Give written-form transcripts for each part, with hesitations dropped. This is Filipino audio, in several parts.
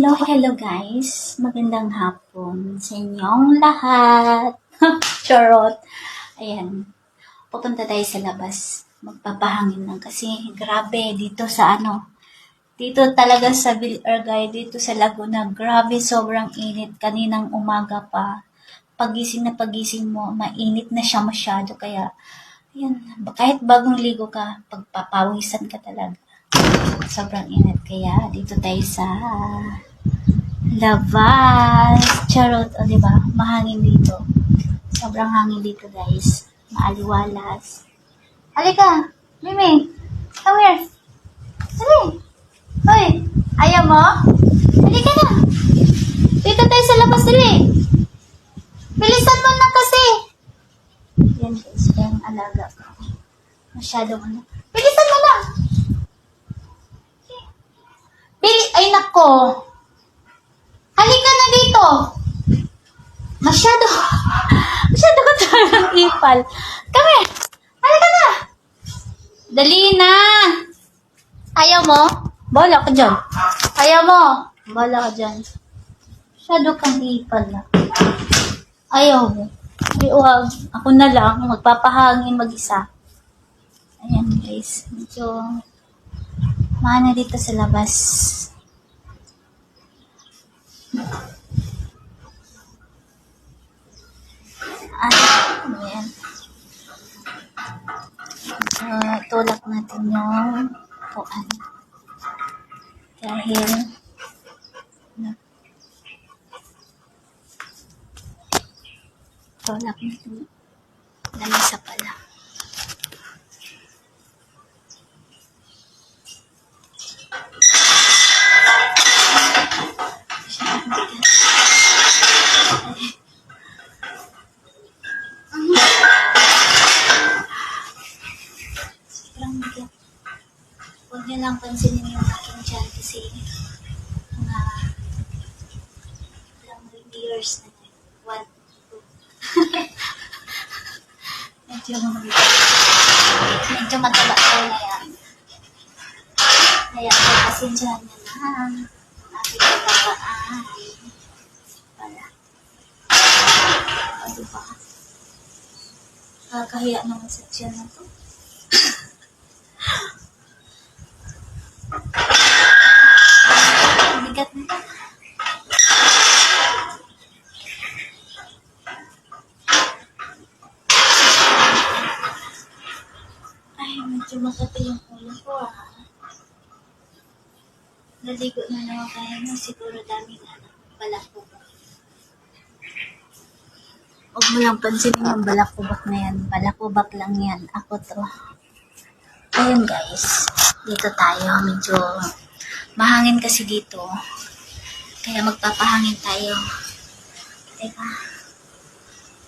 Hello guys. Magandang hapon sa inyong lahat. Charot. Ayan. Pupunta tayo sa labas. Magpapahangin lang kasi grabe dito sa Dito talaga sa Villargay, dito sa Laguna. Grabe, sobrang init. Kaninang umaga pa. Pagising mo, mainit na siya masyado. Kaya, ayan, kahit bagong ligo ka, pagpapawisan ka talaga. Sobrang init. Kaya, dito tayo sa labas. Charot. O, diba? Mahangin dito. Sobrang hangin dito, guys. Maaliwalas. Halika! Mimi! Come here! Dali! Hoy! Ayaw mo? Halika na! Dito tayo sa labas, dali! Bilisan mo na kasi! Yan, guys. Yung alaga ko. Masyadong Bilisan mo na! Ay, nako! Halika na dito! Masyado ko talagang ipal. Come here! Halika na! Dali na! Ayaw mo? Bola ka dyan. Ayaw mo? Bola ka dyan. Masyado kang ipal na. Ayaw mo. Ay, wag. Ako na lang. Magpapahangin mag-isa. Ayan, guys. Medyo maana dito sa labas. Ayan. Tulak natin yung puan. Dahil tulak natin lamesa pala. Huwag niyo lang pansinin yung aking tiyan kasi mga ilang years na yun. 1, 2. Medyo mataba ko na yan. Kaya pasensyahan niya na aking katabaan. Pala. O diba? Kakahiya naman sa tiyan na to. Bigat na ito. Ay, medyo makati yung ulo ko Naligo na naman kaya na siguro daming balakubak. Huwag mo lang pansinin yung balakubak na yan. Balakubak lang yan. Ako to. Ayun guys. Dito tayo. Medyo mahangin kasi dito. Kaya magpapahangin tayo. Teka.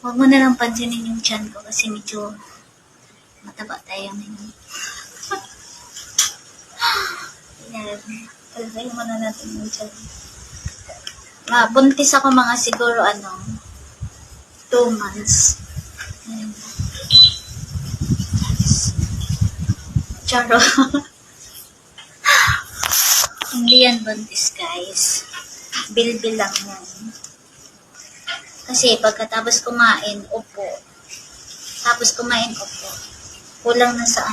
Huwag mo na lang pansinin yung tiyan ko kasi medyo mataba tayo ngayon. Palagay mo na natin yung tiyan. Buntis ako mga siguro 2 months. Ayan. Charo. Hindi yan buntis, guys. Bilbil lang yan. Kasi pagkatapos kumain, upo. Tapos kumain, upo. Kulang na sa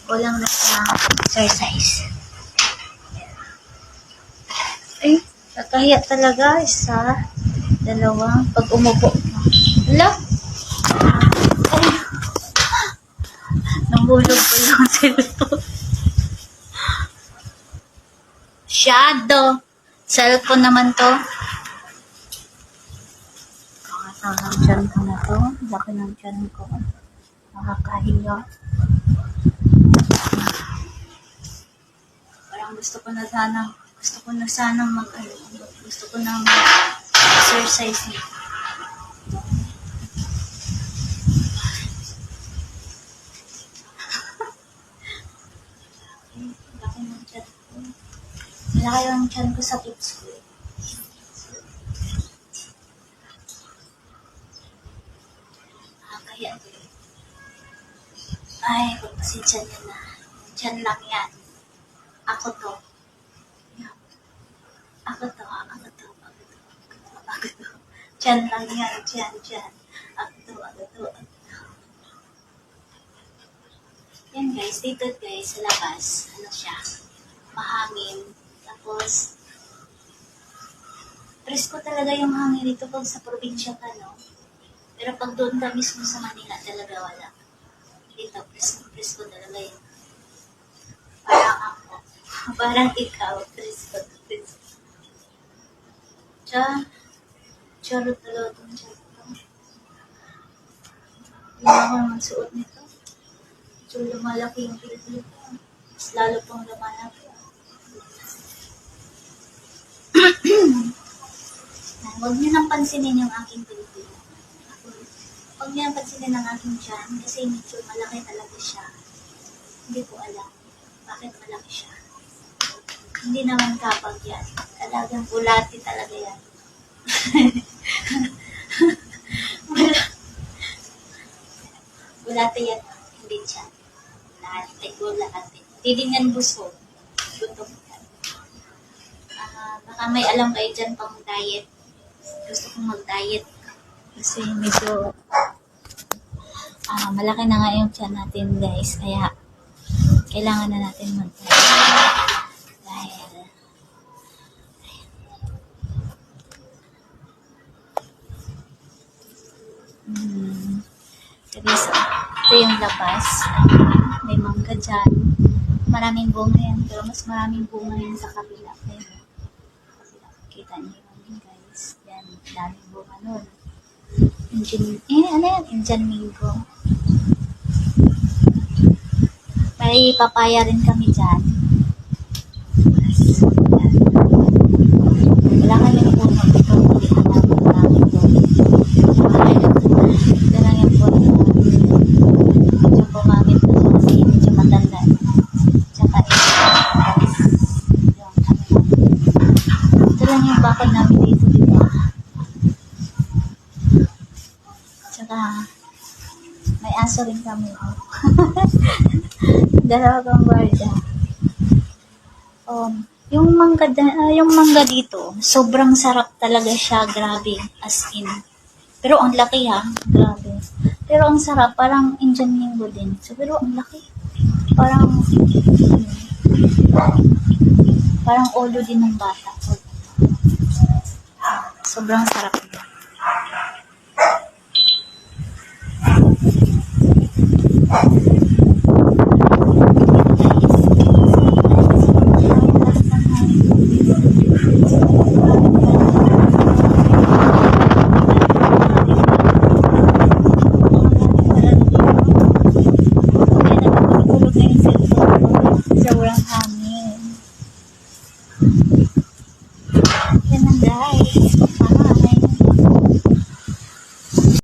Kulang na sa exercise. Ay, kakahiya talaga. 1, 2, pag umupo. Hala? Ay. Nahulog ko yung cellphone. Shadow. Cellphone naman to. Ito ng tiyan ko na to. Laki ng tiyan ko. Nakakahiya. Parang gusto ko na sana mag-exercise nito. Laki ng tiyan ko. Malaki yung tiyan ko sa tips ko. Kaya ay, pagpasensya niya na. Tiyan lang yan. Ako to. Ako to, ako to, ako to, ako to. Diyan lang yan, diyan. Ako to, ako to, ako to. Yan guys, dito guys, sa labas, ano siya, mahangin. Tapos, presko talaga yung hangin dito pag sa probinsya ka, no? Pero pag doon ka mismo sa Manila, talaga wala. Dito, presko talaga yun. Parang ako. Parang ikaw, presko. Charot talaga itong charot. Hindi na ako magsuot nito. So, lumalaki yung pilipili ko. Mas lalo pang lumalaki. Huwag niyo nang pansinin yung aking pilipili. Huwag niyo nang pansinin ang aking tiyan kasi medyo malaki talaga siya. Hindi ko alam bakit malaki siya. Hindi naman kapag yan. Talagang bulati talaga yan. Bulati yan. Hindi siya. Bulati. Hindi din yan busog. Gutom ka. Baka may alam kayo dyan pang diet. Gusto kong mag-diet. Kasi medyo malaki na nga yung tiyan natin guys. Kaya kailangan na natin mag-diet. Dahil guys, ito yung labas. May mangga dyan. Maraming bunga yan. Pero mas maraming bunga yan sa kabila. Ayun. Kita niyo yun guys. Yan. Daming bunga nun. Ano yan? Indian mango. May papaya rin kami dyan. Wala kami puno. Ito hindi hanapin namin doon. Ito lang yung puno. Medyo pumangit na siya kasi medyo matanda. Tsaka ito lang yung bakod namin dito, diba? Tsaka may aso rin kami. Dalawa kang barda. Yung mangga dito, sobrang sarap talaga siya, grabe, as in. Pero ang laki ha, grabe. Pero ang sarap, parang Indian mango din. So, pero ang laki. Parang olo din ng bata. Sobrang sarap niya. Sobrang hangin. Yan na guys.